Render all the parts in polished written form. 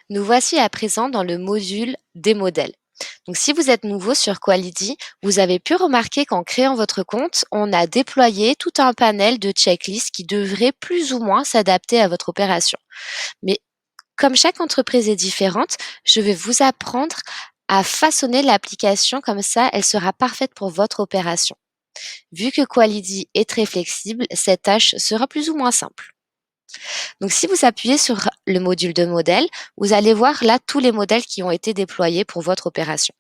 Nous voici à présent dans le module des modèles. Donc, si vous êtes nouveau sur Quality, vous avez pu remarquer qu'en créant votre compte, on a déployé tout un panel de checklists qui devraient plus ou moins s'adapter à votre opération. Mais comme chaque entreprise est différente, je vais vous apprendre à façonner l'application comme ça, elle sera parfaite pour votre opération. Vu que Quality est très flexible, cette tâche sera plus ou moins simple. Donc, si vous appuyez sur le module de modèle, vous allez voir là tous les modèles qui ont été déployés pour votre opération.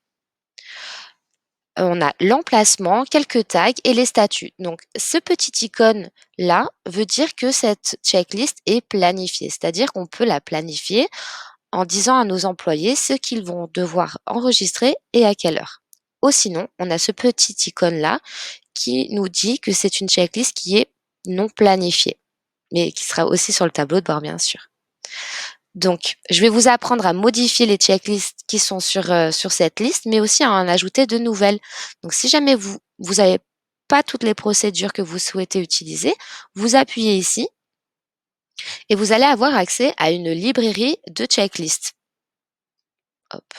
On a l'emplacement, quelques tags et les statuts. Donc, ce petit icône là veut dire que cette checklist est planifiée, c'est-à-dire qu'on peut la planifier en disant à nos employés ce qu'ils vont devoir enregistrer et à quelle heure. Ou sinon, on a ce petit icône là qui nous dit que c'est une checklist qui est non planifiée, mais qui sera aussi sur le tableau de bord, bien sûr. Donc, je vais vous apprendre à modifier les checklists qui sont sur cette liste, mais aussi à en ajouter de nouvelles. Donc, si jamais vous n'avez pas toutes les procédures que vous souhaitez utiliser, vous appuyez ici et vous allez avoir accès à une librairie de checklists. Hop.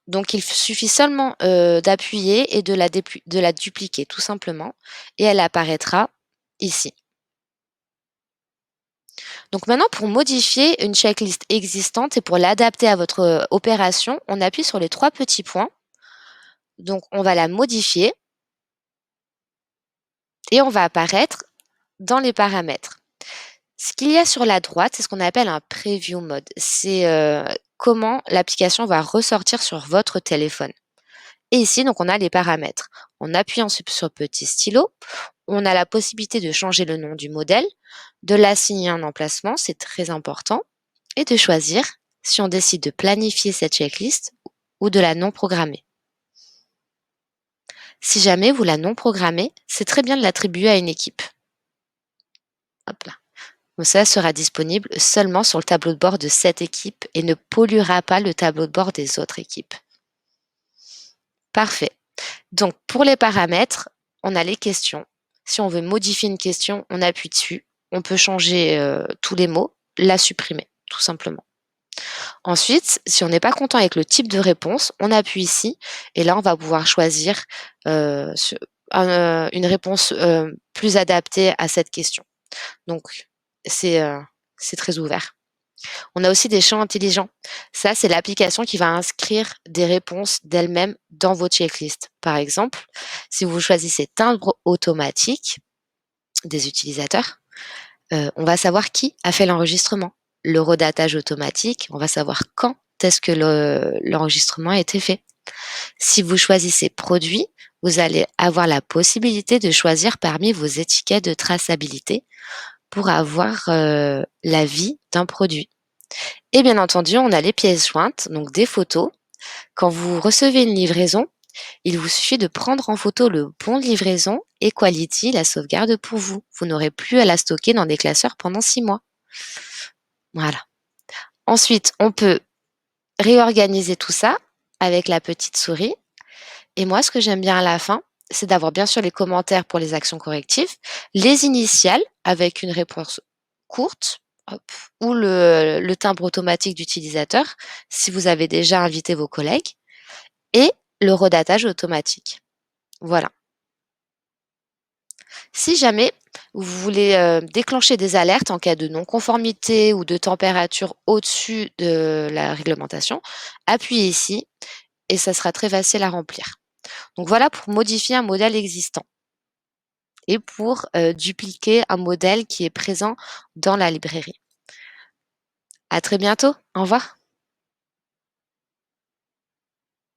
Donc, il suffit seulement d'appuyer et de la dupliquer, tout simplement, et elle apparaîtra ici. Donc maintenant, pour modifier une checklist existante et pour l'adapter à votre opération, on appuie sur les 3 petits points. Donc on va la modifier et on va apparaître dans les paramètres. Ce qu'il y a sur la droite, c'est ce qu'on appelle un preview mode. C'est comment l'application va ressortir sur votre téléphone. Et ici, donc, on a les paramètres. En appuyant sur petit stylo, on a la possibilité de changer le nom du modèle, de l'assigner un emplacement, c'est très important, et de choisir si on décide de planifier cette checklist ou de la non programmer. Si jamais vous la non programmez, c'est très bien de l'attribuer à une équipe. Hop là. Donc ça sera disponible seulement sur le tableau de bord de cette équipe et ne polluera pas le tableau de bord des autres équipes. Parfait. Donc pour les paramètres, on a les questions. Si on veut modifier une question, on appuie dessus. On peut changer tous les mots, la supprimer, tout simplement. Ensuite, si on n'est pas content avec le type de réponse, on appuie ici et là, on va pouvoir choisir une réponse plus adaptée à cette question. Donc, c'est très ouvert. On a aussi des champs intelligents. Ça, c'est l'application qui va inscrire des réponses d'elle-même dans vos checklists. Par exemple, si vous choisissez timbre automatique des utilisateurs, on va savoir qui a fait l'enregistrement. Le redatage automatique, on va savoir quand est-ce que l'enregistrement a été fait. Si vous choisissez produit, vous allez avoir la possibilité de choisir parmi vos étiquettes de traçabilité pour avoir la vie d'un produit. Et bien entendu, on a les pièces jointes, donc des photos. Quand vous recevez une livraison, il vous suffit de prendre en photo le bon de livraison et Quality la sauvegarde pour vous. Vous n'aurez plus à la stocker dans des classeurs pendant 6 mois. Voilà. Ensuite, on peut réorganiser tout ça avec la petite souris. Et moi, ce que j'aime bien à la fin, c'est d'avoir bien sûr les commentaires pour les actions correctives, les initiales avec une réponse courte, hop, ou le timbre automatique d'utilisateur si vous avez déjà invité vos collègues, et le redatage automatique. Voilà. Si jamais vous voulez déclencher des alertes en cas de non-conformité ou de température au-dessus de la réglementation, appuyez ici et ça sera très facile à remplir. Donc voilà pour modifier un modèle existant et pour dupliquer un modèle qui est présent dans la librairie. À très bientôt. Au revoir.